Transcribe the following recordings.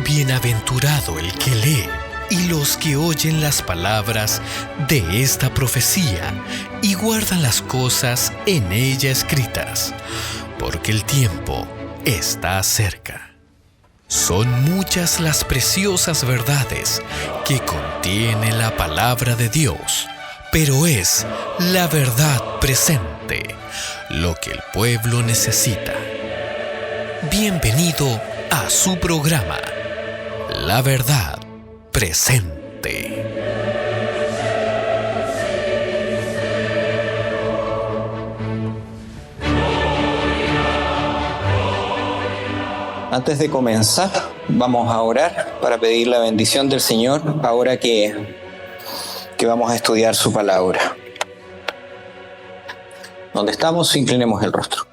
Bienaventurado el que lee y los que oyen las palabras de esta profecía y guardan las cosas en ella escritas, porque el tiempo está cerca. Son muchas las preciosas verdades que contiene la palabra de Dios, pero es la verdad presente lo que el pueblo necesita. Bienvenido a su programa, La Verdad Presente. Antes de comenzar, vamos a orar para pedir la bendición del Señor ahora que vamos a estudiar su palabra. Donde estamos, inclinemos el rostro.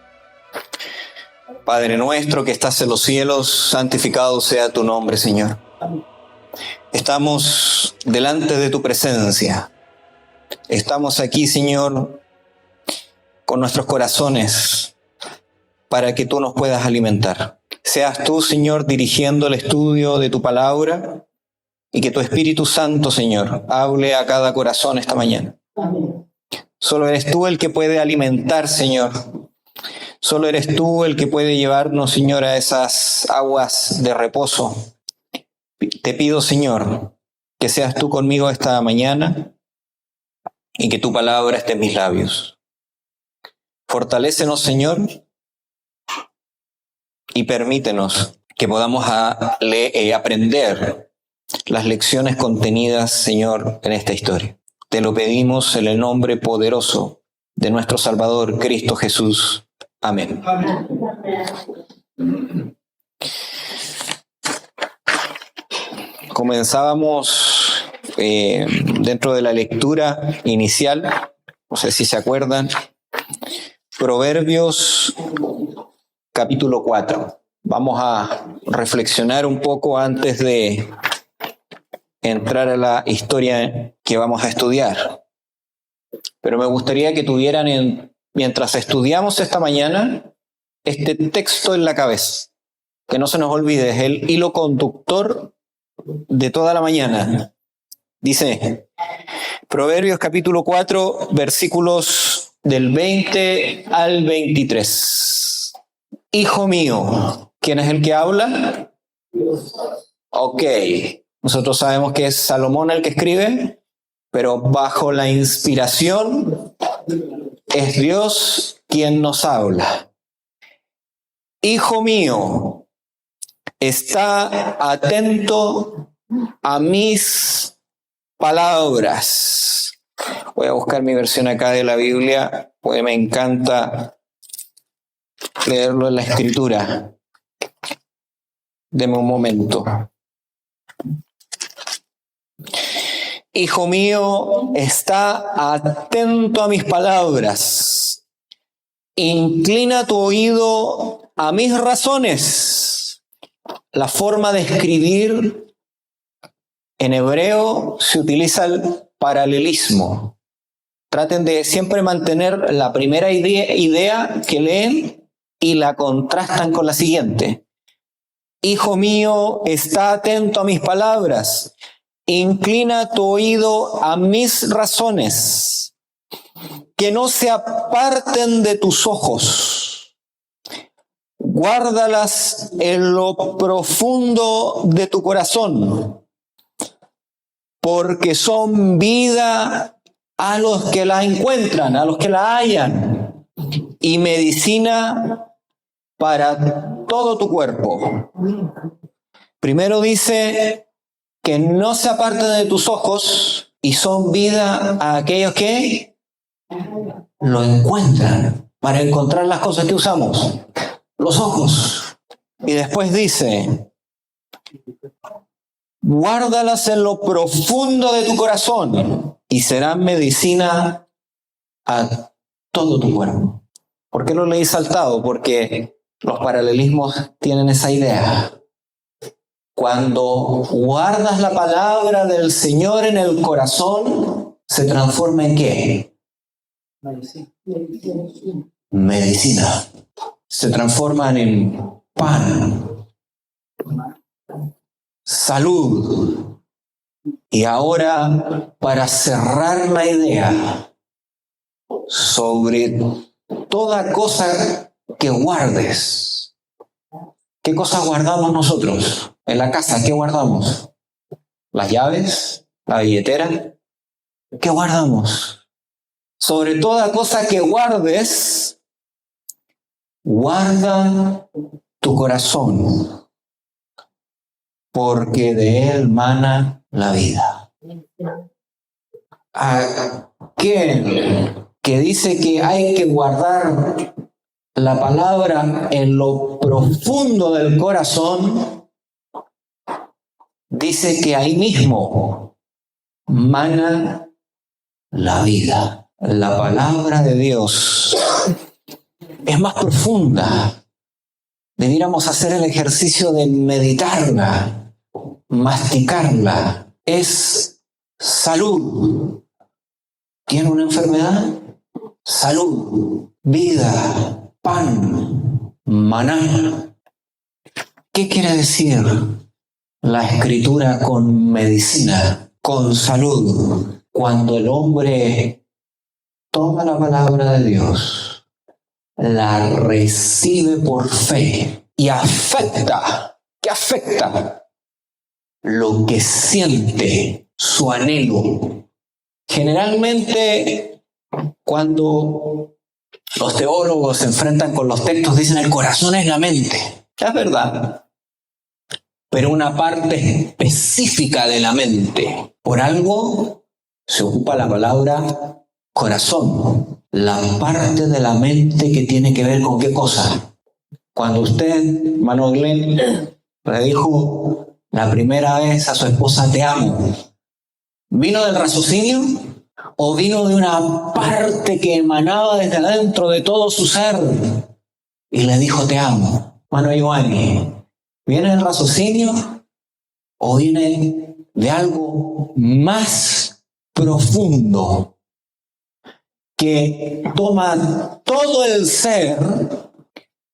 Padre nuestro que estás en los cielos, santificado sea tu nombre, Señor. Estamos delante de tu presencia. Estamos aquí, Señor, con nuestros corazones para que tú nos puedas alimentar. Seas tú, Señor, dirigiendo el estudio de tu palabra y que tu Espíritu Santo, Señor, hable a cada corazón esta mañana. Amén. Solo eres tú el que puede alimentar, Señor. Solo eres tú el que puede llevarnos, Señor, a esas aguas de reposo. Te pido, Señor, que seas tú conmigo esta mañana y que tu palabra esté en mis labios. Fortalécenos, Señor, y permítenos que podamos aprender las lecciones contenidas, Señor, en esta historia. Te lo pedimos en el nombre poderoso de nuestro Salvador, Cristo Jesús. Amén. Comenzábamos dentro de la lectura inicial, no sé si se acuerdan, Proverbios capítulo 4. Vamos a reflexionar un poco antes de entrar a la historia que vamos a estudiar. Pero me gustaría que tuvieran, mientras estudiamos esta mañana, este texto en la cabeza. Que no se nos olvide, es el hilo conductor de toda la mañana. Dice, Proverbios capítulo 4, versículos del 20 al 23. Hijo mío, ¿quién es el que habla? Ok, nosotros sabemos que es Salomón el que escribe, pero bajo la inspiración es Dios quien nos habla. Hijo mío, está atento a mis palabras. Voy a buscar mi versión acá de la Biblia, porque me encanta leerlo en la escritura. Deme un momento. Hijo mío, está atento a mis palabras. Inclina tu oído a mis razones. La forma de escribir en hebreo se utiliza el paralelismo. Traten de siempre mantener la primera idea que leen y la contrastan con la siguiente. Hijo mío, está atento a mis palabras. Inclina tu oído a mis razones, que no se aparten de tus ojos. Guárdalas en lo profundo de tu corazón, porque son vida a los que la encuentran, a los que la hallan, y medicina para todo tu cuerpo. Primero dice que no se aparten de tus ojos y son vida a aquellos que lo encuentran. Para encontrar las cosas que usamos, los ojos. Y después dice, guárdalas en lo profundo de tu corazón y serán medicina a todo tu cuerpo. ¿Por qué lo leí saltado? Porque los paralelismos tienen esa idea. Cuando guardas la palabra del Señor en el corazón, ¿se transforma en qué? Medicina. Se transforman en pan. salud. Y ahora, para cerrar la idea sobre toda cosa que guardes. ¿Qué cosas guardamos nosotros? En la casa, ¿qué guardamos? ¿Las llaves? ¿La billetera? ¿Qué guardamos? Sobre toda cosa que guardes, guarda tu corazón, porque de él mana la vida. Aquel que dice que hay que guardar la palabra en lo profundo del corazón, dice que ahí mismo mana la vida. La palabra de Dios es más profunda. Debiéramos hacer el ejercicio de meditarla, masticarla. Es salud. ¿Tiene una enfermedad? Salud, vida, pan, maná. ¿Qué quiere decir la Escritura con medicina, con salud? Cuando el hombre toma la palabra de Dios, la recibe por fe y afecta. ¿Qué afecta? Lo que siente, su anhelo. Generalmente, cuando los teólogos se enfrentan con los textos, dicen el corazón es la mente. Es verdad. Pero una parte específica de la mente. Por algo se ocupa la palabra corazón. La parte de la mente que tiene que ver con qué cosa. Cuando usted, hermano Glenn, le dijo la primera vez a su esposa te amo, ¿vino del raciocinio o vino de una parte que emanaba desde adentro de todo su ser y le dijo te amo? Hermano Giovanni, ¿viene del raciocinio o viene de algo más profundo que toma todo el ser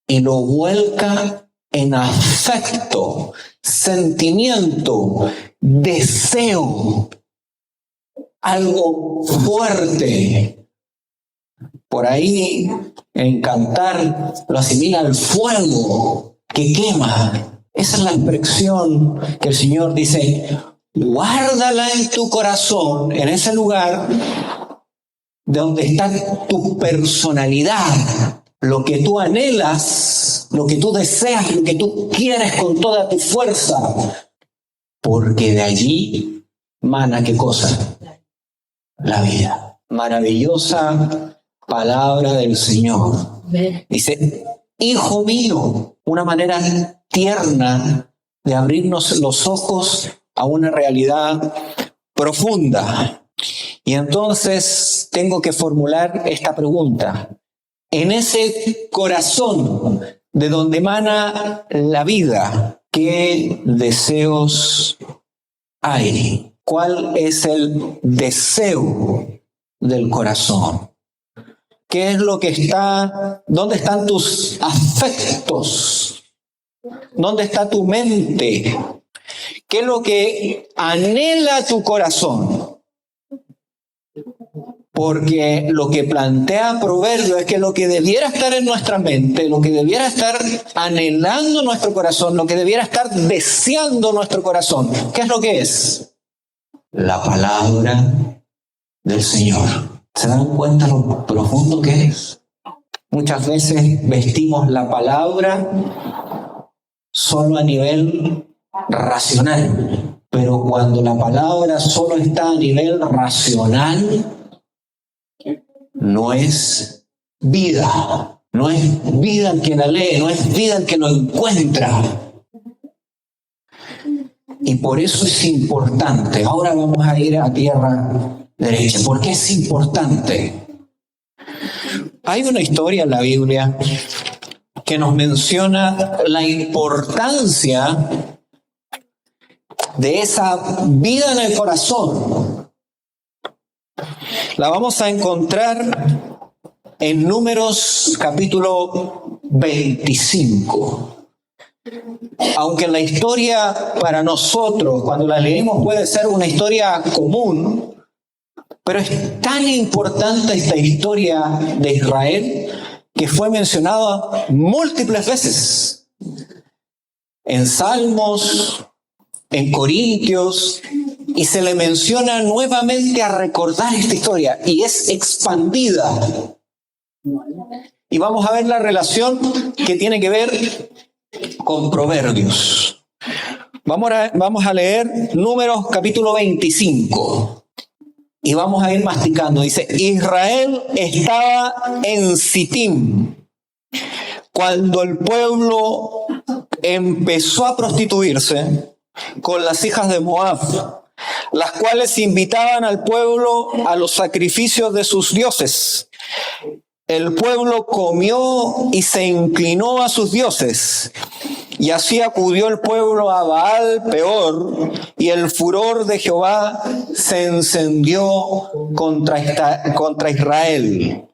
y lo vuelca en afecto, sentimiento, deseo, algo fuerte? Por ahí en Cantar lo asimila al fuego que quema. Esa es la expresión que el Señor dice, guárdala en tu corazón, en ese lugar de donde está tu personalidad, lo que tú anhelas, lo que tú deseas, lo que tú quieres con toda tu fuerza, porque de allí mana ¿qué cosa? La vida. Maravillosa palabra del Señor. Dice, hijo mío, una manera tierna de abrirnos los ojos a una realidad profunda. Y entonces tengo que formular esta pregunta. En ese corazón de donde emana la vida, ¿qué deseos hay? ¿Cuál es el deseo del corazón? ¿Qué es lo que está? ¿Dónde están tus afectos? ¿Dónde está tu mente? ¿Qué es lo que anhela tu corazón? Porque lo que plantea Proverbio es que lo que debiera estar en nuestra mente, lo que debiera estar anhelando nuestro corazón, lo que debiera estar deseando nuestro corazón, ¿qué es lo que es? La palabra del Señor. ¿Se dan cuenta lo profundo que es? Muchas veces vestimos la palabra solo a nivel racional, pero cuando la palabra solo está a nivel racional, no es vida. No es vida el que la lee, no es vida el que lo encuentra. Y por eso es importante. Ahora vamos a ir a tierra derecha. ¿Por qué es importante? Hay una historia en la Biblia que nos menciona la importancia de esa vida en el corazón. La vamos a encontrar en Números capítulo 25. aunque la historia para nosotros, cuando la leemos, puede ser una historia común, pero es tan importante esta historia de Israel que fue mencionada múltiples veces en Salmos, en Corintios, y se le menciona nuevamente a recordar esta historia y es expandida. Y vamos a ver la relación que tiene que ver con Proverbios. Vamos a leer Números capítulo 25 y vamos a ir masticando. Dice, Israel estaba en Sitim cuando el pueblo empezó a prostituirse con las hijas de Moab, las cuales invitaban al pueblo a los sacrificios de sus dioses. El pueblo comió y se inclinó a sus dioses, y así acudió el pueblo a Baal Peor, y el furor de Jehová se encendió contra Israel.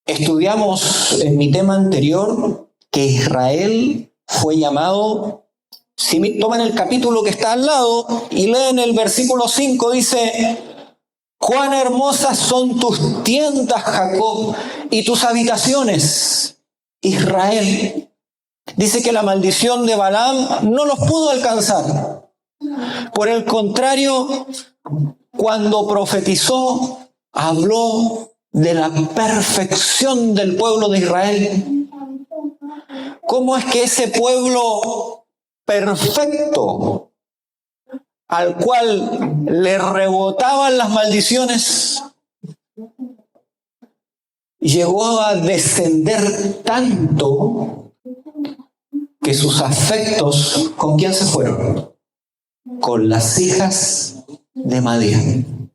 Estudiamos en mi tema anterior que Israel fue llamado, si toman el capítulo que está al lado y leen el versículo 5, dice: cuán hermosas son tus tiendas, Jacob, y tus habitaciones, Israel. Dice que la maldición de Balaam no los pudo alcanzar. Por el contrario, cuando profetizó, habló de la perfección del pueblo de Israel. ¿Cómo es que ese pueblo perfecto, al cual le rebotaban las maldiciones, llegó a descender tanto que sus afectos, ¿con quién se fueron? Con las hijas de Madián.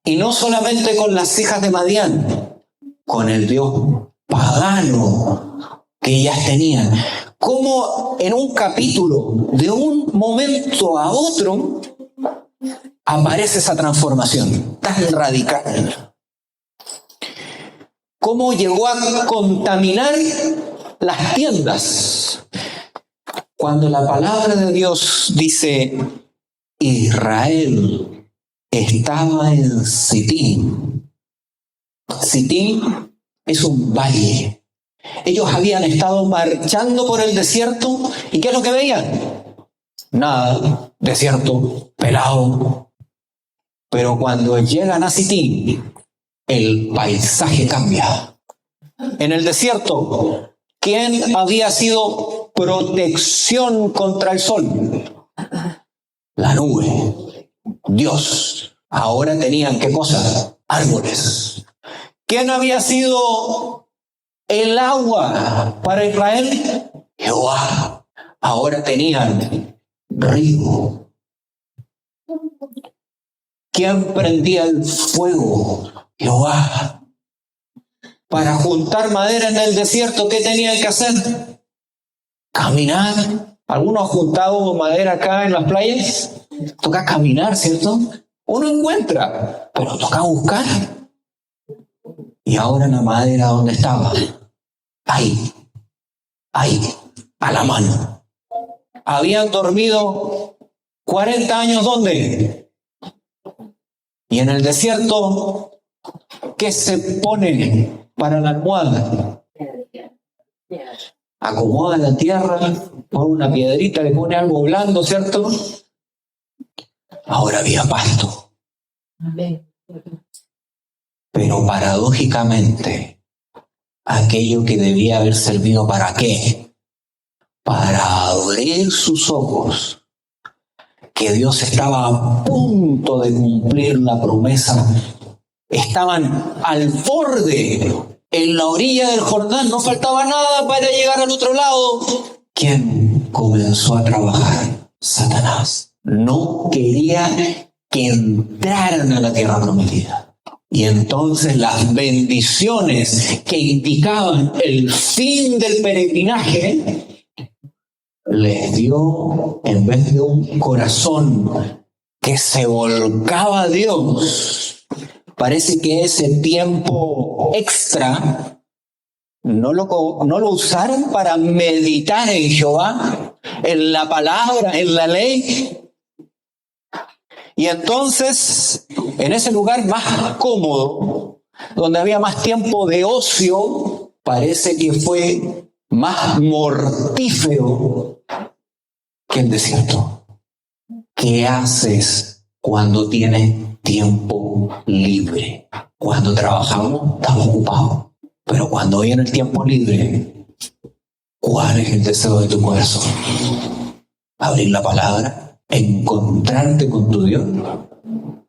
Y no solamente con las hijas de Madián, con el dios pagano que ellas tenían. Como en un capítulo, de un momento a otro, aparece esa transformación tan radical. Cómo llegó a contaminar las tiendas. Cuando la palabra de Dios dice, Israel estaba en Sitim. Sitim es un valle. Ellos habían estado marchando por el desierto, ¿y qué es lo que veían? Nada, desierto, pelado. Pero cuando llegan a Sitim, el paisaje cambia. En el desierto, ¿quién había sido protección contra el sol? La nube, Dios. Ahora tenían, ¿qué cosa? Árboles. ¿Quién había sido el agua para Israel? Jehová. Ahora tenían río. ¿Quién prendía el fuego? Jehová. Para juntar madera en el desierto, ¿qué tenían que hacer? Caminar. ¿Alguno ha juntado madera acá en las playas? Toca caminar, ¿cierto? Uno encuentra, pero toca buscar. Y ahora la madera, ¿dónde estaba? Ahí, a la mano. Habían dormido 40 años, ¿dónde? Y en el desierto, ¿qué se pone para la almohada? Acomoda la tierra, pone una piedrita, le pone algo blando, ¿cierto? Ahora había pasto. Pero paradójicamente, aquello que debía haber servido ¿para qué? Para abrir sus ojos, que Dios estaba a punto de cumplir la promesa. Estaban al borde, en la orilla del Jordán, no faltaba nada para llegar al otro lado. ¿Quién comenzó a trabajar? Satanás. No quería que entraran a la tierra prometida. Y entonces las bendiciones que indicaban el fin del peregrinaje les dio, en vez de un corazón que se volcaba a Dios, parece que ese tiempo extra no lo usaron para meditar en Jehová, en la palabra, en la ley. Y entonces, en ese lugar más cómodo, donde había más tiempo de ocio, parece que fue más mortífero que el desierto. ¿Qué haces cuando tienes tiempo libre? Cuando trabajamos, estamos ocupados. Pero cuando viene el tiempo libre, ¿cuál es el deseo de tu corazón? ¿Abrir la palabra? ¿Encontrarte con tu Dios?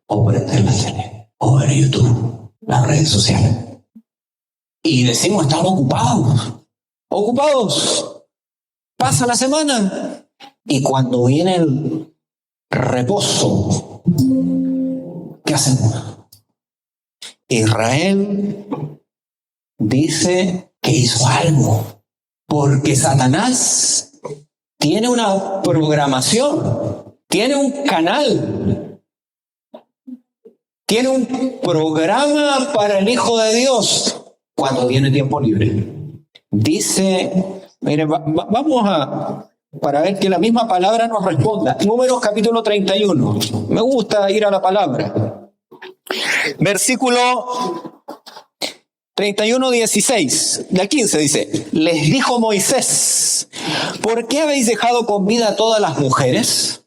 ¿O prender la tele? ¿O ver YouTube? Las redes sociales. Y decimos, estamos ocupados. Ocupados. Pasa la semana. Y cuando viene el reposo, ¿qué hacemos? Israel dice que hizo algo, porque Satanás tiene una programación, tiene un canal, tiene un programa para el Hijo de Dios cuando tiene tiempo libre. Dice, mire, vamos para ver que la misma palabra nos responda. Números capítulo 31. Me gusta ir a la palabra. Versículo 31:16, del 15 dice: les dijo Moisés, ¿por qué habéis dejado con vida a todas las mujeres?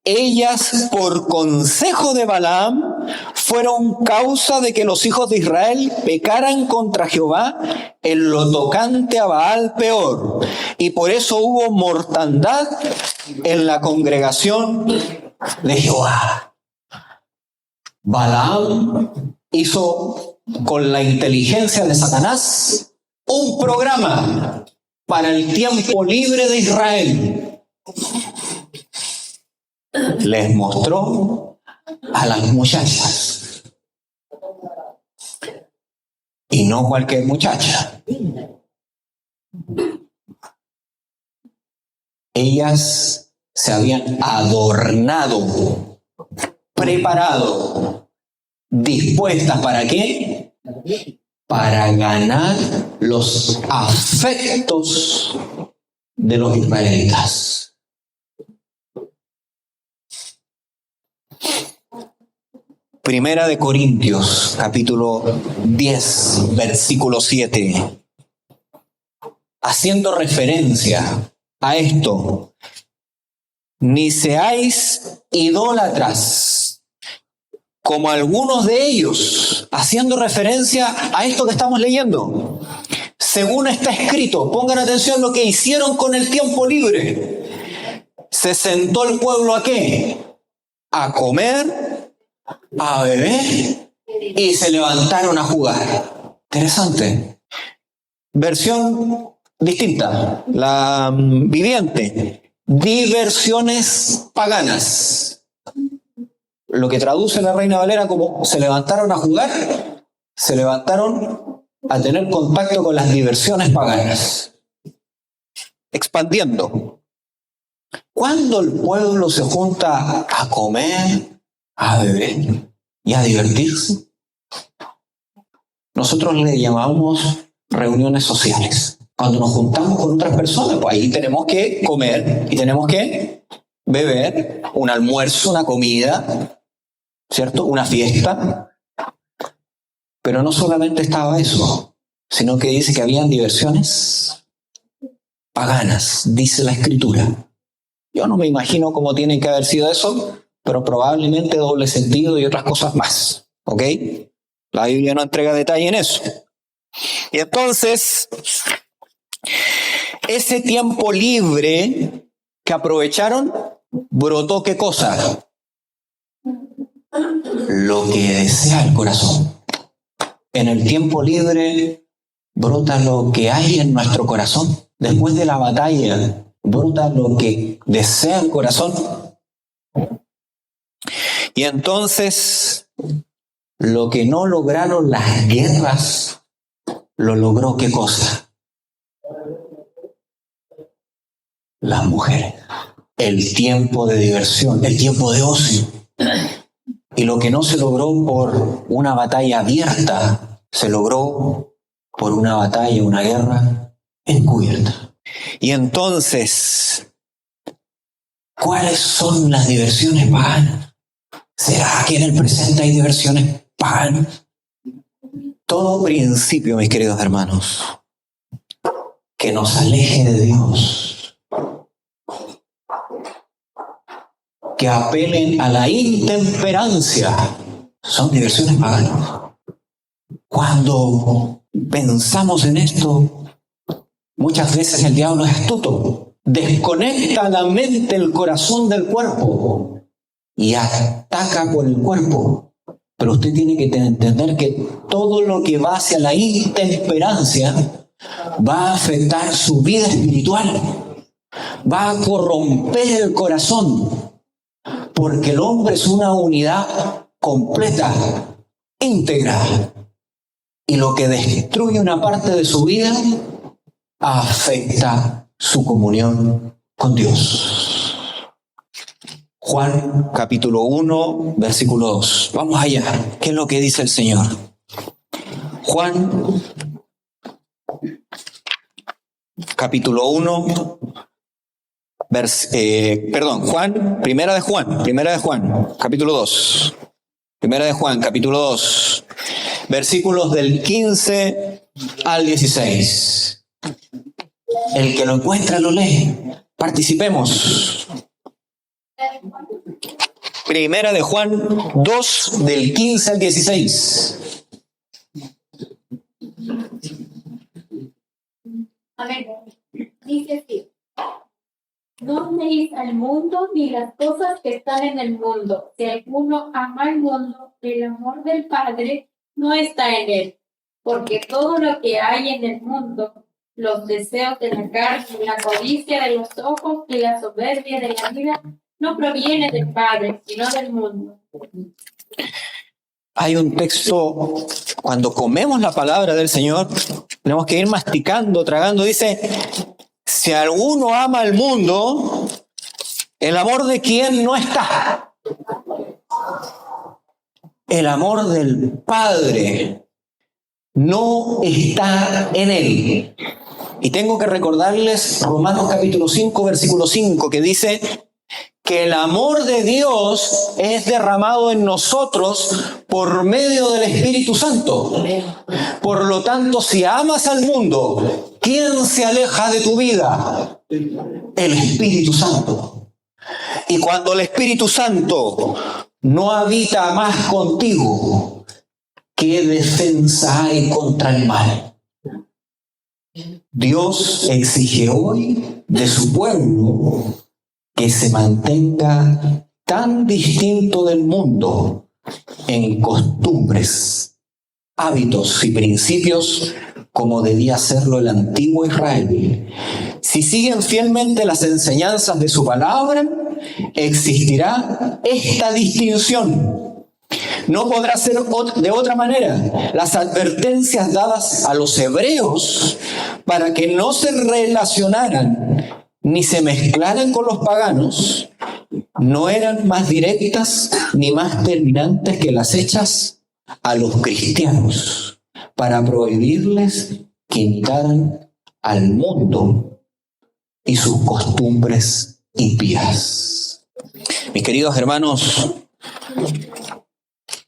Ellas, por consejo de Balaam, fueron causa de que los hijos de Israel pecaran contra Jehová en lo tocante a Baal Peor, y por eso hubo mortandad en la congregación de Jehová. Balaam hizo con la inteligencia de Satanás un programa para el tiempo libre de Israel. Les mostró a las muchachas. Y no cualquier muchacha. Ellas se habían adornado, preparado, dispuestas ¿para qué? Para ganar los afectos de los israelitas. Primera de Corintios, capítulo 10, versículo 7. Haciendo referencia a esto, ni seáis idólatras, como algunos de ellos, haciendo referencia a esto que estamos leyendo. Según está escrito, pongan atención lo que hicieron con el tiempo libre. Se sentó el pueblo ¿a qué? A comer, a beber y se levantaron a jugar. Interesante. Versión distinta, la viviente. Diversiones paganas. Lo que traduce la Reina Valera como se levantaron a jugar, se levantaron a tener contacto con las diversiones paganas. Expandiendo. Cuando el pueblo se junta a comer, a beber y a divertirse, nosotros le llamamos reuniones sociales. Cuando nos juntamos con otras personas, pues ahí tenemos que comer y tenemos que beber, un almuerzo, una comida, ¿cierto? Una fiesta. Pero no solamente estaba eso, sino que dice que habían diversiones paganas, dice la Escritura. Yo no me imagino cómo tiene que haber sido eso, pero probablemente doble sentido y otras cosas más, ¿ok? La Biblia no entrega detalle en eso. Y entonces, ese tiempo libre que aprovecharon, brotó ¿qué cosa? Lo que desea el corazón. En el tiempo libre brota lo que hay en nuestro corazón. Después de la batalla, brota lo que desea el corazón. Y entonces, lo que no lograron las guerras, lo logró ¿qué cosa? Las mujeres. El tiempo de diversión, el tiempo de ocio. Y lo que no se logró por una batalla abierta, se logró por una batalla, una guerra encubierta. Y entonces, ¿cuáles son las diversiones paganas? ¿Será que en el presente hay diversiones paganas? Todo principio, mis queridos hermanos, que nos aleje de Dios, que apelen a la intemperancia, son diversiones paganas. Cuando pensamos en esto, muchas veces el diablo es astuto, desconecta la mente, el corazón del cuerpo y ataca por el cuerpo. Pero usted tiene que entender que todo lo que va hacia la intemperancia va a afectar su vida espiritual, va a corromper el corazón, porque el hombre es una unidad completa, íntegra, y lo que destruye una parte de su vida afecta su comunión con Dios. Juan capítulo 1, versículo 2. Vamos allá. ¿Qué es lo que dice el Señor? Juan capítulo 1, primera de Juan, capítulo 2. Primera de Juan, capítulo 2, versículos del 15 al 16. El que lo encuentra lo lee. Participemos. Primera de Juan 2, del 15 al 16. A ver, dice así: no améis al mundo ni las cosas que están en el mundo. Si alguno ama al mundo, el amor del Padre no está en él. Porque todo lo que hay en el mundo, los deseos de la carne, la codicia de los ojos y la soberbia de la vida, no proviene del Padre, sino del mundo. Hay un texto, cuando comemos la palabra del Señor, tenemos que ir masticando, tragando. Dice, si alguno ama al mundo, ¿el amor de quién no está? El amor del Padre no está en él. Y tengo que recordarles Romanos capítulo 5, versículo 5, que dice que el amor de Dios es derramado en nosotros por medio del Espíritu Santo. Por lo tanto, si amas al mundo, ¿quién se aleja de tu vida? El Espíritu Santo. Y cuando el Espíritu Santo no habita más contigo, ¿qué defensa hay contra el mal? Dios exige hoy de su pueblo que se mantenga tan distinto del mundo en costumbres, hábitos y principios como debía hacerlo el antiguo Israel. Si siguen fielmente las enseñanzas de su palabra, existirá esta distinción. No podrá ser de otra manera. Las advertencias dadas a los hebreos para que no se relacionaran ni se mezclaran con los paganos, no eran más directas ni más terminantes que las hechas a los cristianos para prohibirles que imitaran al mundo y sus costumbres impías. Mis queridos hermanos,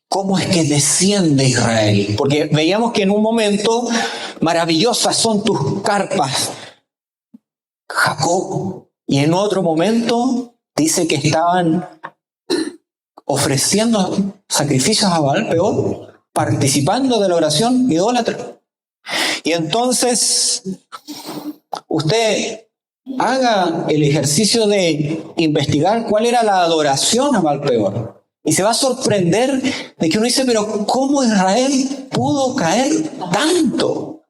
¿cómo es que desciende Israel? Porque veíamos que en un momento maravillosas son tus carpas, Jacob, y en otro momento dice que estaban ofreciendo sacrificios a Baal Peor, participando de la oración idólatra. Y entonces usted haga el ejercicio de investigar cuál era la adoración a Baal Peor. Y se va a sorprender de que uno dice, pero ¿cómo Israel pudo caer tanto?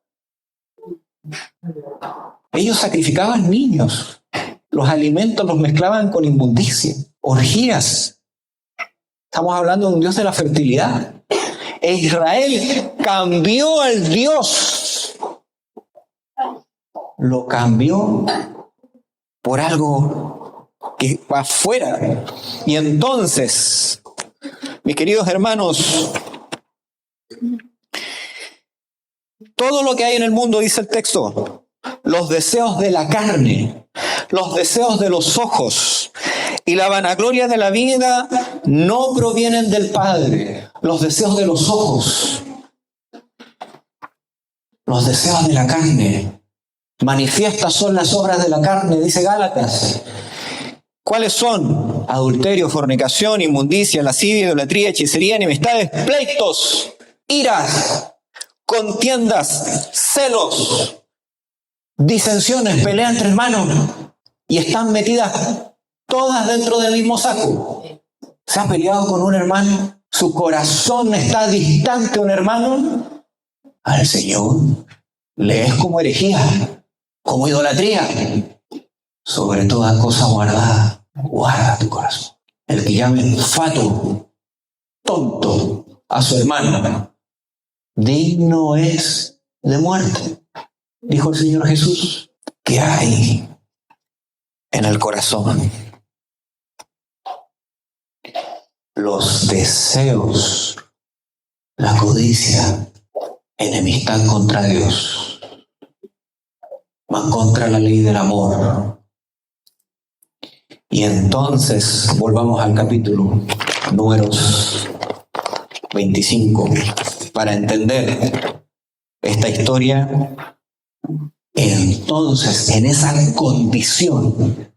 Ellos sacrificaban niños, los alimentos los mezclaban con inmundicia, orgías. Estamos hablando de un Dios de la fertilidad. E Israel cambió al Dios. Lo cambió por algo que va afuera. Y entonces, mis queridos hermanos, Todo lo que hay en el mundo, dice el texto, los deseos de la carne, los deseos de los ojos y la vanagloria de la vida no provienen del Padre. Los deseos de los ojos, los deseos de la carne. Manifiestas son las obras de la carne, dice Gálatas. ¿Cuáles son? Adulterio, fornicación, inmundicia, lascivia, idolatría, hechicería, enemistades, pleitos, iras, contiendas, celos, disensiones, pelea entre hermanos, y están metidas todas dentro del mismo saco. ¿Se ha peleado con un hermano? ¿Su corazón está distante a un hermano? Al Señor le es como herejía, como idolatría. Sobre toda cosa guardada, guarda tu corazón. El que llame fato, tonto a su hermano, digno es de muerte. Dijo el Señor Jesús. ¿Qué hay en el corazón? Los deseos, la codicia, enemistad contra Dios, van contra la ley del amor. Y entonces, volvamos al capítulo Números 25, para entender esta historia. Entonces, en esa condición,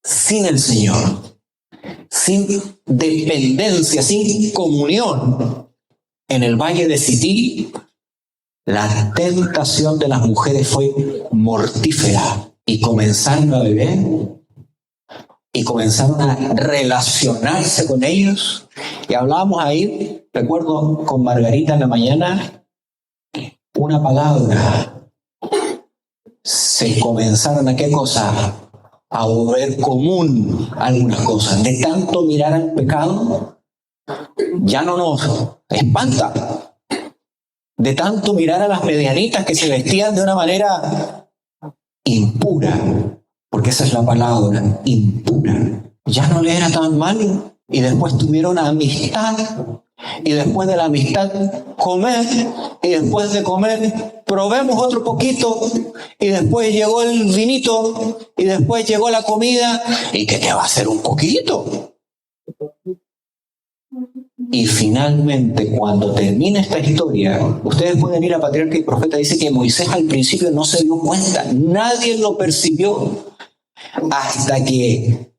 sin el Señor, sin dependencia, sin comunión, en el valle de Sití, la tentación de las mujeres fue mortífera y comenzaron a beber y comenzaron a relacionarse con ellos. Y hablábamos ahí, recuerdo con Margarita en la mañana, una palabra. Se comenzaron a ¿qué cosa? A volver común algunas cosas. De tanto mirar al pecado, ya no nos espanta. De tanto mirar a las medianitas que se vestían de una manera impura, porque esa es la palabra, impura. Ya no le era tan malo. Y después tuvieron amistad. Y después de la amistad, comer. Y después de comer, probemos otro poquito. Y después llegó el vinito. Y después llegó la comida. ¿Y qué te va a hacer un poquito? Y finalmente, cuando termina esta historia, ustedes pueden ir a Patriarca y Profeta, dice que Moisés al principio no se dio cuenta, nadie lo percibió, hasta que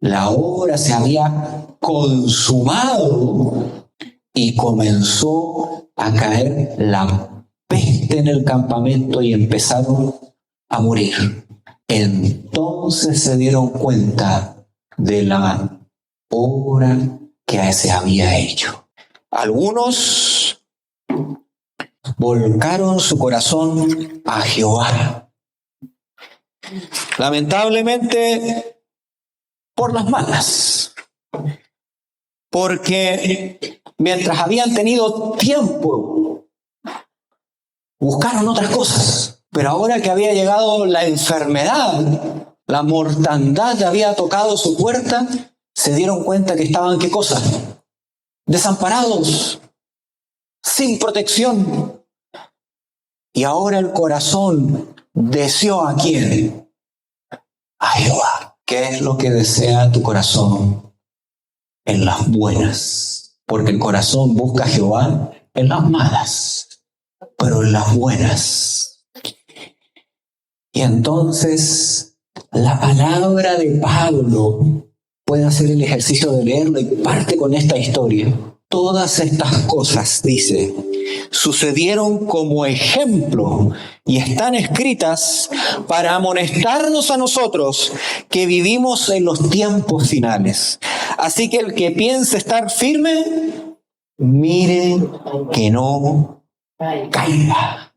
la obra se había consumado y comenzó a caer la peste en el campamento y empezaron a morir. Entonces se dieron cuenta de la obra que se había hecho. Algunos volcaron su corazón a Jehová. Lamentablemente, por las malas. Porque mientras habían tenido tiempo, buscaron otras cosas. Pero ahora que había llegado la enfermedad, la mortandad había tocado su puerta, se dieron cuenta que estaban, ¿qué cosa? Desamparados, sin protección. Y ahora el corazón deseó ¿a quién? A Jehová. ¿Qué es lo que desea tu corazón? En las buenas. Porque el corazón busca a Jehová en las malas, pero en las buenas. Y entonces la palabra de Pablo, puede hacer el ejercicio de leerlo y parte con esta historia. Todas estas cosas, dice, sucedieron como ejemplo y están escritas para amonestarnos a nosotros que vivimos en los tiempos finales. Así que el que piense estar firme, mire que no caiga.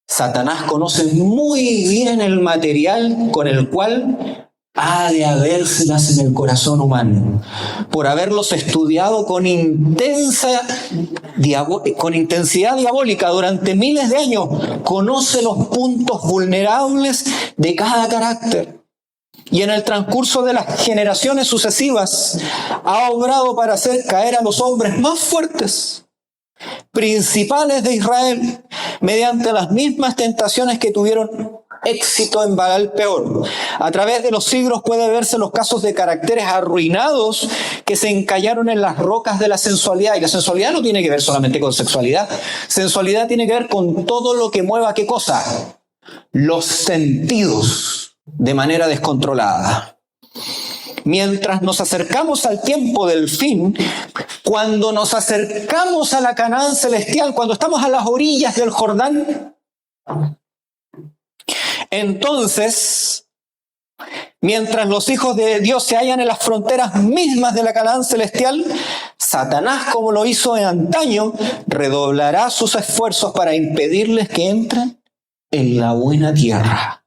Satanás conoce muy bien el material con el cual ha de habérselas en el corazón humano, por haberlos estudiado con intensidad diabólica durante miles de años. Conoce los puntos vulnerables de cada carácter y en el transcurso de las generaciones sucesivas ha obrado para hacer caer a los hombres más fuertes principales de Israel, mediante las mismas tentaciones que tuvieron éxito en Baal Peor. A través de los siglos puede verse los casos de caracteres arruinados que se encallaron en las rocas de la sensualidad. Y la sensualidad no tiene que ver solamente con sexualidad. Sensualidad tiene que ver con todo lo que mueva, ¿qué cosa? Los sentidos de manera descontrolada. Mientras nos acercamos al tiempo del fin, cuando nos acercamos a la Canaán celestial, cuando estamos a las orillas del Jordán, entonces, mientras los hijos de Dios se hallan en las fronteras mismas de la Canaán celestial, Satanás, como lo hizo en antaño, redoblará sus esfuerzos para impedirles que entren en la buena tierra.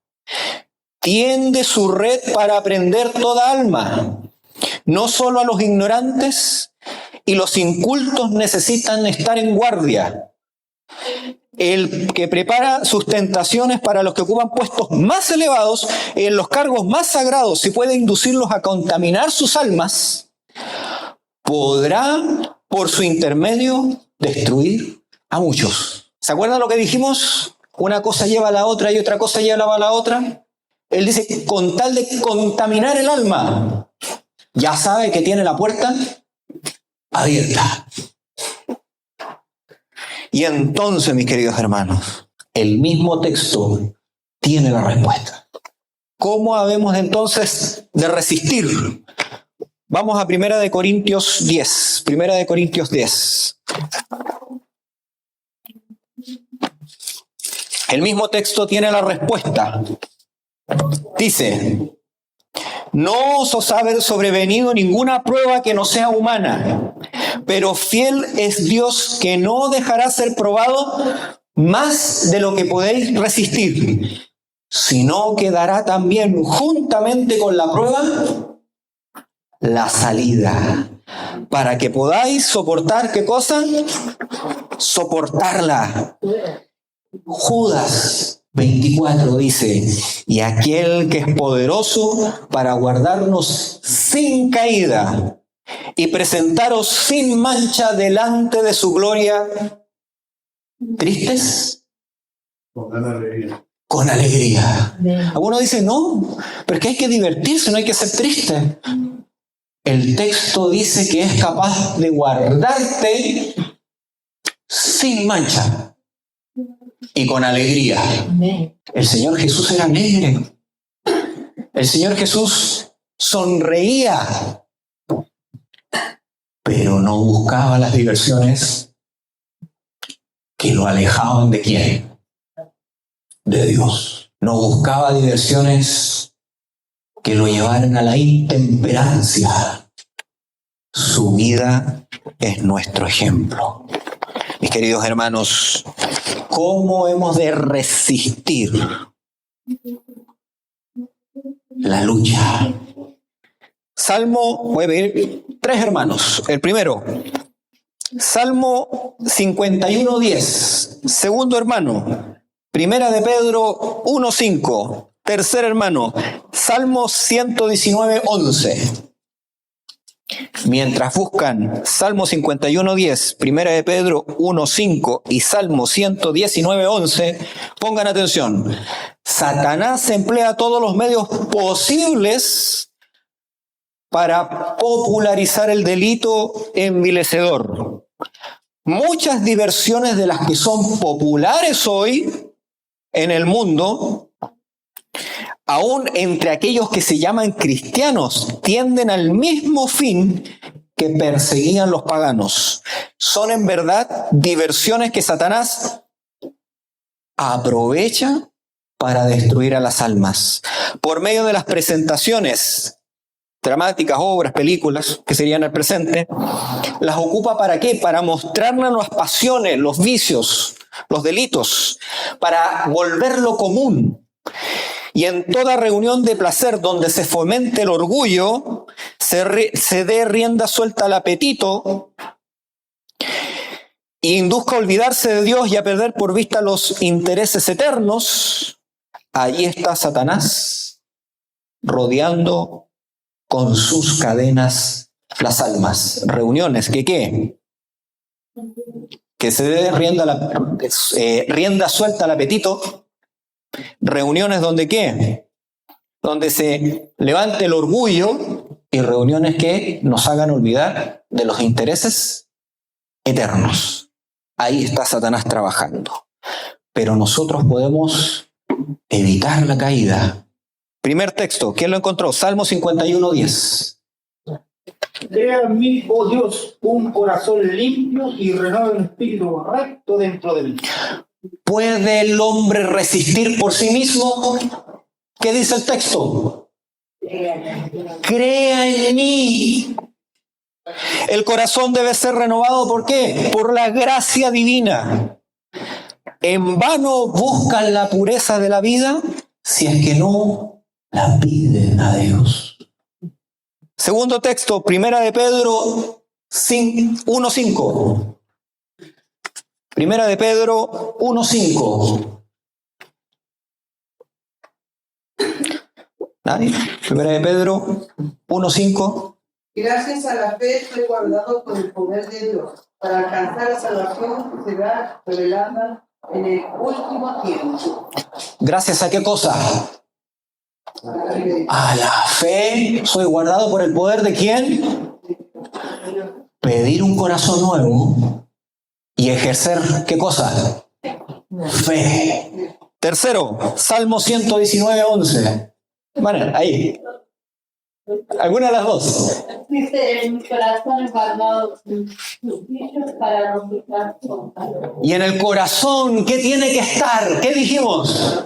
Tiende su red para prender toda alma. No solo a los ignorantes y los incultos necesitan estar en guardia. El que prepara sus tentaciones para los que ocupan puestos más elevados en los cargos más sagrados, si puede inducirlos a contaminar sus almas, podrá por su intermedio destruir a muchos. ¿Se acuerdan lo que dijimos? Una cosa lleva a la otra y otra cosa lleva a la otra. Él dice, con tal de contaminar el alma, ya sabe que tiene la puerta abierta. Y entonces, mis queridos hermanos, el mismo texto tiene la respuesta. ¿Cómo habemos entonces de resistir? Vamos a 1 Corintios 10. 1 Corintios 10. El mismo texto tiene la respuesta. Dice, no os ha sobrevenido ninguna prueba que no sea humana, pero fiel es Dios que no dejará ser probado más de lo que podéis resistir, sino que dará también juntamente con la prueba la salida, para que podáis soportar, ¿qué cosa? Soportarla. Judas 24 dice, y aquel que es poderoso para guardarnos sin caída y presentaros sin mancha delante de su gloria, ¿tristes? Con alegría. Con alegría. Algunos dicen, no, pero es que hay que divertirse, no hay que ser triste. El texto dice que es capaz de guardarte sin mancha y con alegría. El Señor Jesús era alegre. El Señor Jesús sonreía, pero no buscaba las diversiones que lo alejaban de ¿quién? De Dios. No buscaba diversiones que lo llevaran a la intemperancia. Su vida es nuestro ejemplo. Mis queridos hermanos, ¿cómo hemos de resistir la lucha? Salmo, voy a pedir 3 hermanos. El primero, Salmo 51:10. Segundo hermano, Primera de Pedro 1:5. Tercer hermano, Salmo 119:11. Mientras buscan Salmo 51:10, Primera de Pedro 1:5 y Salmo 119:11, pongan atención. Satanás emplea todos los medios posibles para popularizar el delito envilecedor. Muchas diversiones de las que son populares hoy en el mundo, aún entre aquellos que se llaman cristianos, tienden al mismo fin que perseguían los paganos. Son en verdad diversiones que Satanás aprovecha para destruir a las almas. Por medio de las presentaciones dramáticas, obras, películas, que serían el presente, las ocupa ¿para qué? Para mostrarnos las pasiones, los vicios, los delitos, para volverlo común. Y en toda reunión de placer donde se fomente el orgullo, se dé rienda suelta al apetito e induzca a olvidarse de Dios y a perder por vista los intereses eternos, allí está Satanás rodeando con sus cadenas las almas. Reuniones que ¿qué? que se dé rienda suelta al apetito, reuniones donde ¿qué? Donde se levante el orgullo y reuniones que nos hagan olvidar de los intereses eternos. Ahí está Satanás trabajando. Pero nosotros podemos evitar la caída. Primer texto, ¿quién lo encontró? Salmo 51:10. Crea en mí, oh Dios, un corazón limpio y renueva un espíritu recto dentro de mí. ¿Puede el hombre resistir por sí mismo? ¿Qué dice el texto? Crea en mí. El corazón debe ser renovado, ¿por qué? Por la gracia divina. En vano buscan la pureza de la vida si es que no la piden a Dios. Segundo texto, Primera de Pedro 1:5. Primera de Pedro 1:5. ¿Nadie? Primera de Pedro 1:5. Gracias a la fe fue guardado con el poder de Dios para alcanzar la salvación que será revelada en el último tiempo. ¿Gracias a qué cosa? A la fe. Soy guardado por el poder de ¿quién? Pedir un corazón nuevo y ejercer ¿qué cosa? Fe. Tercero, Salmo 119:11. Bueno, ahí. ¿Alguna de las dos? Dice, en mi corazón guardado sus dichos para no pecar contra Dios. Y en el corazón, ¿qué tiene que estar? ¿Qué dijimos?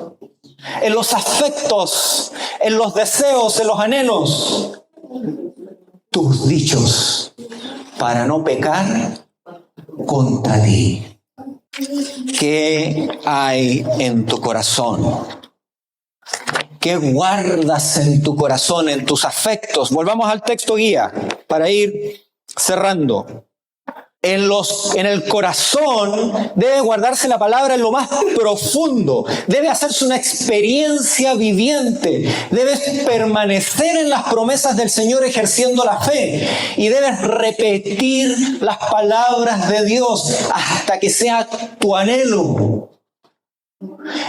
En los afectos, en los deseos, en los anhelos. Tus dichos para no pecar contra ti. ¿Qué hay en tu corazón? ¿Qué guardas en tu corazón, en tus afectos? Volvamos al texto guía para ir cerrando. En el corazón debe guardarse la palabra en lo más profundo. Debe hacerse una experiencia viviente. Debes permanecer en las promesas del Señor ejerciendo la fe. Y debes repetir las palabras de Dios hasta que sea tu anhelo.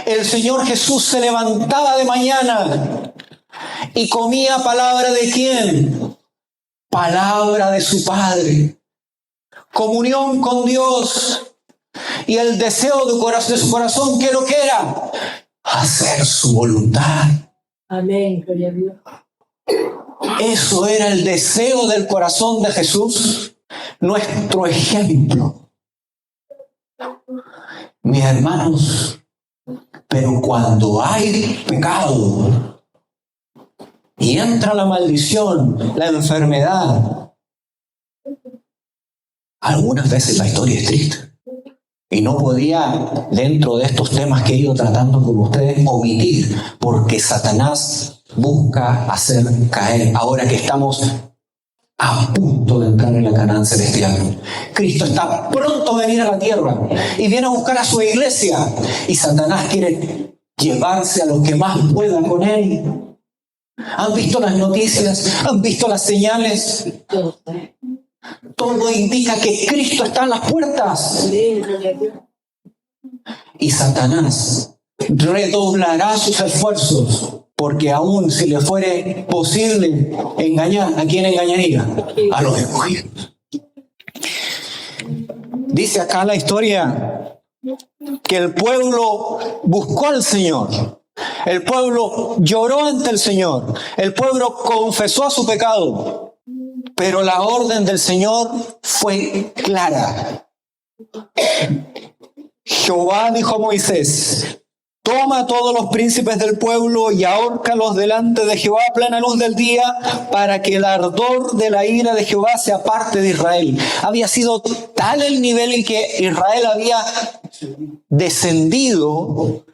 El Señor Jesús se levantaba de mañana y comía palabra de ¿quién? Palabra de su Padre. Comunión con Dios. Y el deseo de su corazón, ¿qué es lo que era? Hacer su voluntad. Amén, gloria a Dios. Eso era el deseo del corazón de Jesús, nuestro ejemplo. Mis hermanos, pero cuando hay pecado y entra la maldición, la enfermedad, algunas veces la historia es triste. Y no podía, dentro de estos temas que he ido tratando con ustedes, omitir, porque Satanás busca hacer caer, ahora que estamos a punto de entrar en la Canaán celestial. Cristo está pronto a venir a la tierra y viene a buscar a su iglesia. Y Satanás quiere llevarse a los que más puedan con él. ¿Han visto las noticias? ¿Han visto las señales? Todo indica que Cristo está en las puertas. Y Satanás redoblará sus esfuerzos, porque aún si le fuere posible engañar, ¿a quién engañaría? A los escogidos. Dice acá la historia que el pueblo buscó al Señor. El pueblo lloró ante el Señor. El pueblo confesó su pecado. Pero la orden del Señor fue clara. Jehová dijo a Moisés: toma a todos los príncipes del pueblo y ahórcalos delante de Jehová a plena luz del día, para que el ardor de la ira de Jehová se aparte de Israel. Había sido tal el nivel en que Israel había descendido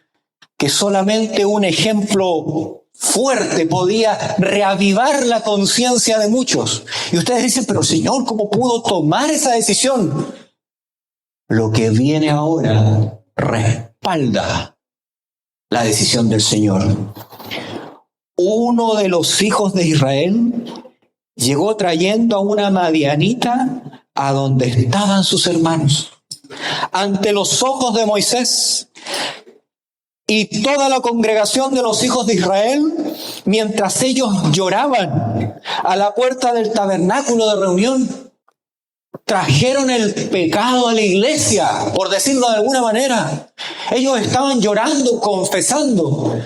que solamente un ejemplo fuerte podía reavivar la conciencia de muchos. Y ustedes dicen: pero Señor, ¿cómo pudo tomar esa decisión? Lo que viene ahora respalda la decisión del Señor. Uno de los hijos de Israel llegó trayendo a una madianita a donde estaban sus hermanos. ante los ojos de Moisés y toda la congregación de los hijos de Israel, mientras ellos lloraban a la puerta del tabernáculo de reunión. Trajeron el pecado a la iglesia, por decirlo de alguna manera. Ellos estaban llorando, confesando.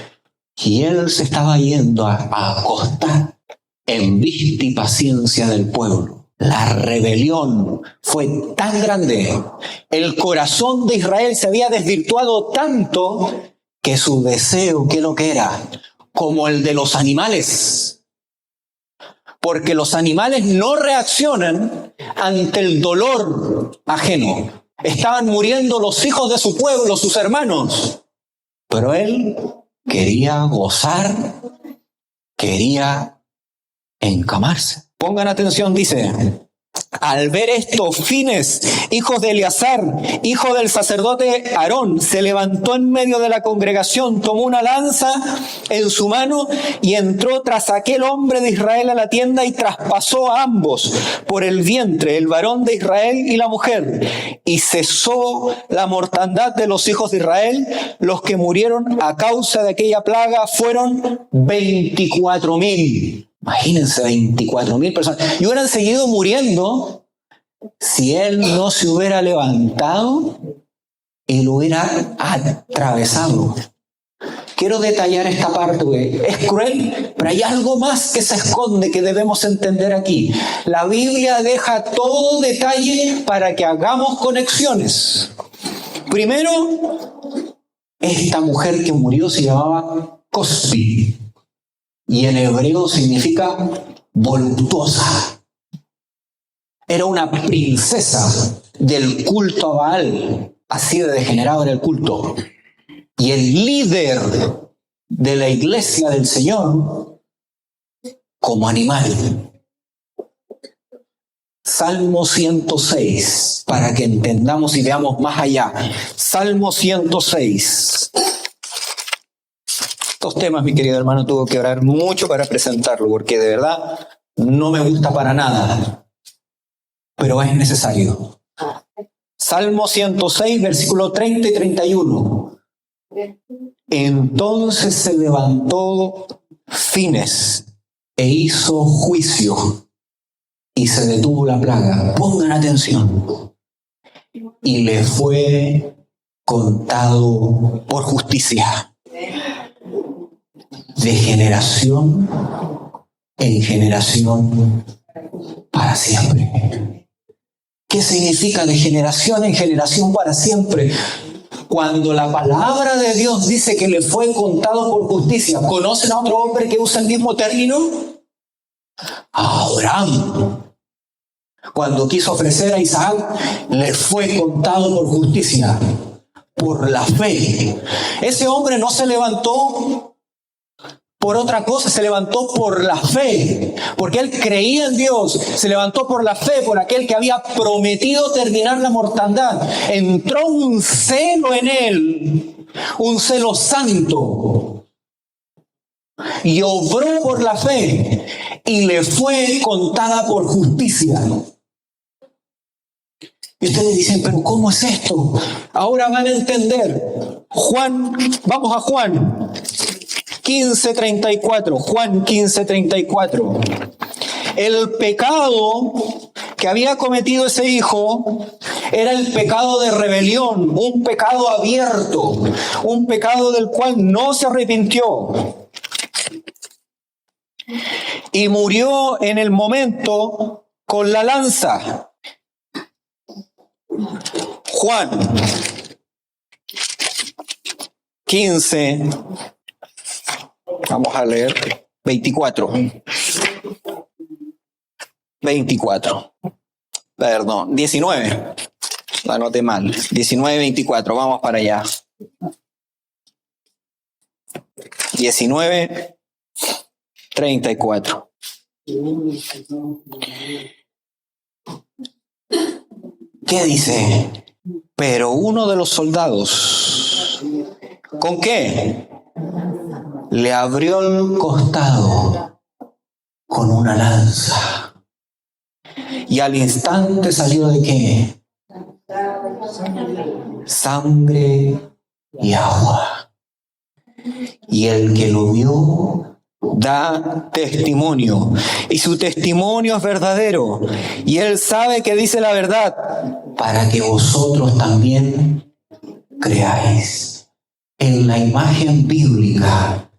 Y él se estaba yendo a acostar en vista y paciencia del pueblo. La rebelión fue tan grande. El corazón de Israel se había desvirtuado tanto que su deseo, ¿qué es lo que era? Como el de los animales. Porque los animales no reaccionan ante el dolor ajeno. Estaban muriendo los hijos de su pueblo, sus hermanos. Pero él quería gozar, quería encamarse. Pongan atención, dice: al ver esto, Fines, hijo de Eleazar, hijo del sacerdote Aarón, se levantó en medio de la congregación, tomó una lanza en su mano y entró tras aquel hombre de Israel a la tienda y traspasó a ambos por el vientre, el varón de Israel y la mujer, y cesó la mortandad de los hijos de Israel. Los que murieron a causa de aquella plaga fueron 24,000. Imagínense, 24,000 personas. Y hubieran seguido muriendo si él no se hubiera levantado y lo hubiera atravesado. Quiero detallar esta parte, güey. Es cruel, pero hay algo más que se esconde que debemos entender aquí. La Biblia deja todo detalle para que hagamos conexiones. Primero, esta mujer que murió se llamaba Cosbi. Y en hebreo significa voluptuosa. Era una princesa del culto a Baal. Así de degenerado era el culto. Y el líder de la iglesia del Señor como animal. Salmo 106, para que entendamos y veamos más allá. Salmo 106. Estos temas, mi querido hermano, tuvo que orar mucho para presentarlo, porque de verdad no me gusta para nada, pero es necesario. Salmo 106, versículo 30 y 31. Entonces se levantó Fines e hizo juicio y se detuvo la plaga. Pongan atención. Y le fue contado por justicia. De generación en generación para siempre. ¿Qué significa de generación en generación para siempre? Cuando la palabra de Dios dice que le fue contado por justicia, ¿conocen a otro hombre que usa el mismo término? A Abraham. Cuando quiso ofrecer a Isaac, le fue contado por justicia, por la fe. Ese hombre no se levantó por otra cosa, se levantó por la fe, porque él creía en Dios, se levantó por la fe, por aquel que había prometido terminar la mortandad. Entró un celo en él, un celo santo, y obró por la fe, y le fue contada por justicia. Y ustedes dicen, pero ¿cómo es esto? Ahora van a entender. Vamos a Juan 15:34, Juan 15:34. El pecado que había cometido ese hijo era el pecado de rebelión, un pecado abierto, un pecado del cual no se arrepintió. Y murió en el momento con la lanza. Juan 15. Vamos a leer 24. Perdón, 19. La anoté mal. 19:24. Vamos para allá. 19:34. ¿Qué dice? Pero uno de los soldados, ¿con qué? Le abrió el costado con una lanza. Y al instante salió ¿de qué? sangre y agua. Y el que lo vio da testimonio, y su testimonio es verdadero, y él sabe que dice la verdad, para que vosotros también creáis. En la imagen bíblica,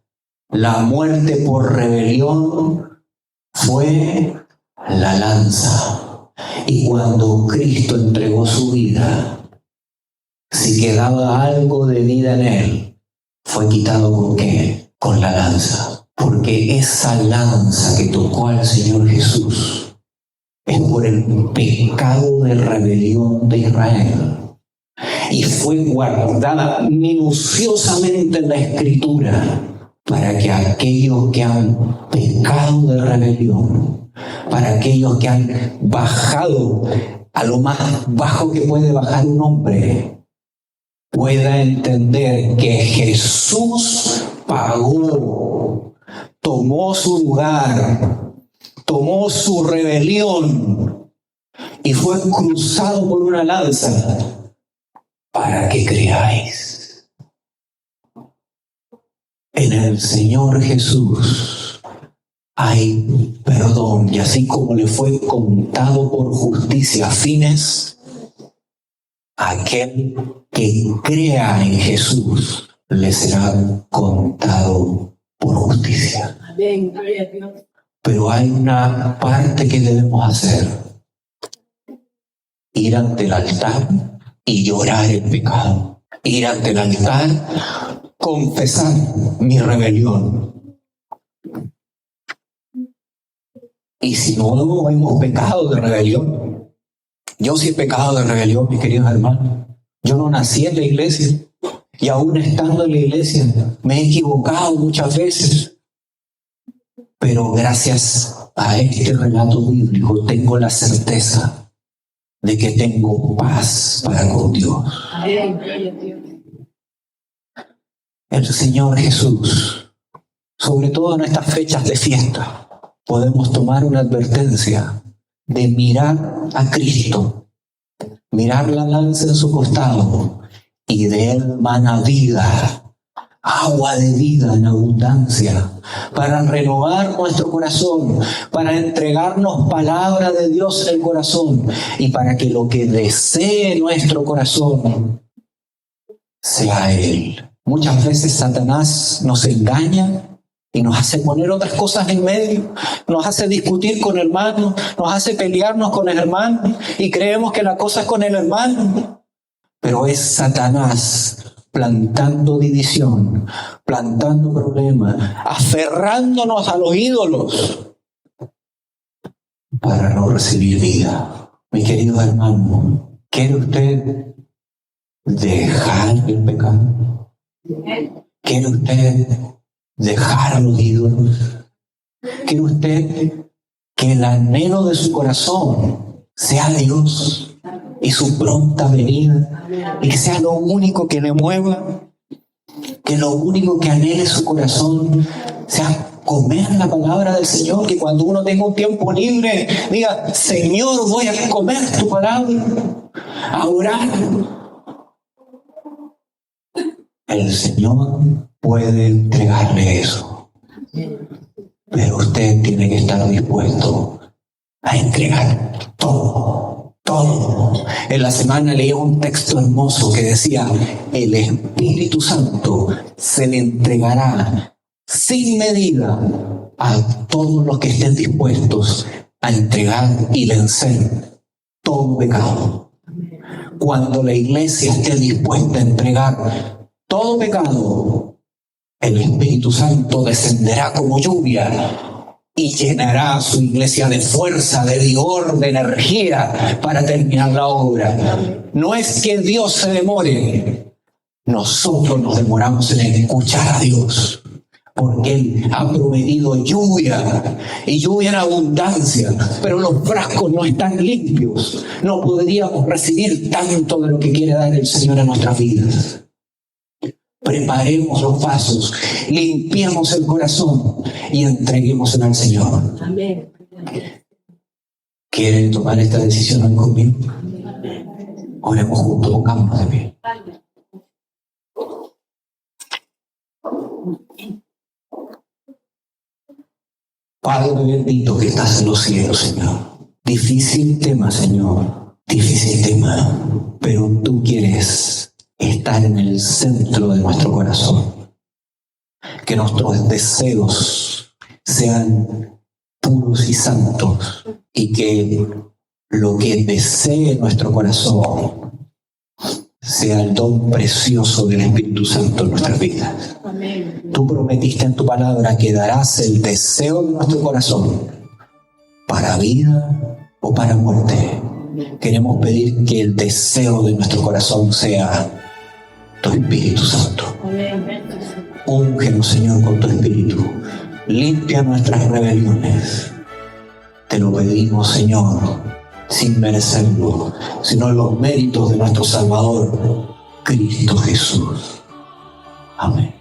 la muerte por rebelión fue la lanza, y cuando Cristo entregó su vida, si quedaba algo de vida en él, fue quitado ¿con qué? Con la lanza. Porque esa lanza que tocó al Señor Jesús es por el pecado de rebelión de Israel. Y fue guardada minuciosamente en la Escritura para que aquellos que han pecado de rebelión, para aquellos que han bajado a lo más bajo que puede bajar un hombre, pueda entender que Jesús pagó, tomó su lugar, tomó su rebelión y fue cruzado por una lanza para que creáis. En el Señor Jesús hay perdón, y así como le fue contado por justicia a fines, aquel que crea en Jesús le será contado por justicia. Amén, gloria a Dios. Pero hay una parte que debemos hacer: ir ante el altar y llorar el pecado. Ir ante el altar, confesar mi rebelión. Y si no hemos pecado de rebelión, yo sí he pecado de rebelión, mis queridos hermanos. Yo no nací en la iglesia, y aún estando en la iglesia me he equivocado muchas veces. Pero gracias a este relato bíblico tengo la certeza de que tengo paz para con Dios. Amén, gloria a Dios. El Señor Jesús, sobre todo en estas fechas de fiesta, podemos tomar una advertencia de mirar a Cristo, mirar la lanza en su costado, y de él mana vida, agua de vida en abundancia, para renovar nuestro corazón, para entregarnos palabra de Dios en el corazón, y para que lo que desee nuestro corazón sea Él. Muchas veces Satanás nos engaña y nos hace poner otras cosas en medio, nos hace discutir con hermanos, nos hace pelearnos con el hermano, y creemos que la cosa es con el hermano, pero es Satanás plantando división, plantando problemas, aferrándonos a los ídolos para no recibir vida. Mi querido hermano, ¿quiere usted dejar el pecado? ¿Quiere usted dejar a los ídolos? ¿Quiere usted que el anhelo de su corazón sea Dios y su pronta venida, y que sea lo único que le mueva, que lo único que anhele su corazón sea comer la palabra del Señor, que cuando uno tenga un tiempo libre diga: Señor, voy a comer tu palabra, a orar? El Señor puede entregarle eso, pero usted tiene que estar dispuesto a entregar todo. En la semana leí un texto hermoso que decía: el Espíritu Santo se le entregará sin medida a todos los que estén dispuestos a entregar y vencer todo pecado. Cuando la iglesia esté dispuesta a entregar todo pecado, el Espíritu Santo descenderá como lluvia y llenará a su iglesia de fuerza, de vigor, de energía para terminar la obra. No es que Dios se demore, nosotros nos demoramos en escuchar a Dios, porque Él ha prometido lluvia, y lluvia en abundancia, pero los frascos no están limpios. No podríamos recibir tanto de lo que quiere dar el Señor a nuestras vidas. Preparemos los vasos, limpiemos el corazón y entreguémoselo al Señor. Amén. ¿Quieren tomar esta decisión hoy conmigo? Oremos juntos, pongámonos de pie. Amén. Padre bendito que estás en los cielos, Señor. Difícil tema, Señor. Difícil tema. Pero tú quieres estar en el centro de nuestro corazón. Que nuestros deseos sean puros y santos. Y que lo que desee nuestro corazón sea el don precioso del Espíritu Santo en nuestras vidas. Amén. Tú prometiste en tu palabra que darás el deseo de nuestro corazón para vida o para muerte. Queremos pedir que el deseo de nuestro corazón sea tu Espíritu Santo. Amén. Úngenos, Señor, con tu Espíritu. Limpia nuestras rebeliones. Te lo pedimos, Señor, sin merecerlo, sino en los méritos de nuestro Salvador, Cristo Jesús. Amén.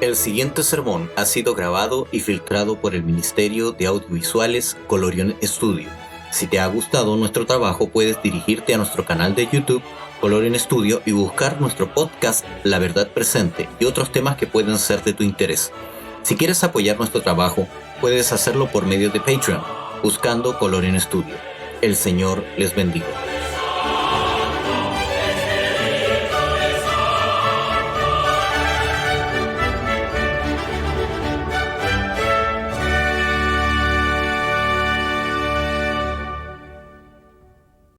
El siguiente sermón ha sido grabado y filtrado por el Ministerio de Audiovisuales Colorion Studio. Si te ha gustado nuestro trabajo, puedes dirigirte a nuestro canal de YouTube, Colorion Studio, y buscar nuestro podcast La Verdad Presente y otros temas que pueden ser de tu interés. Si quieres apoyar nuestro trabajo, puedes hacerlo por medio de Patreon, buscando Colorion Studio. El Señor les bendiga.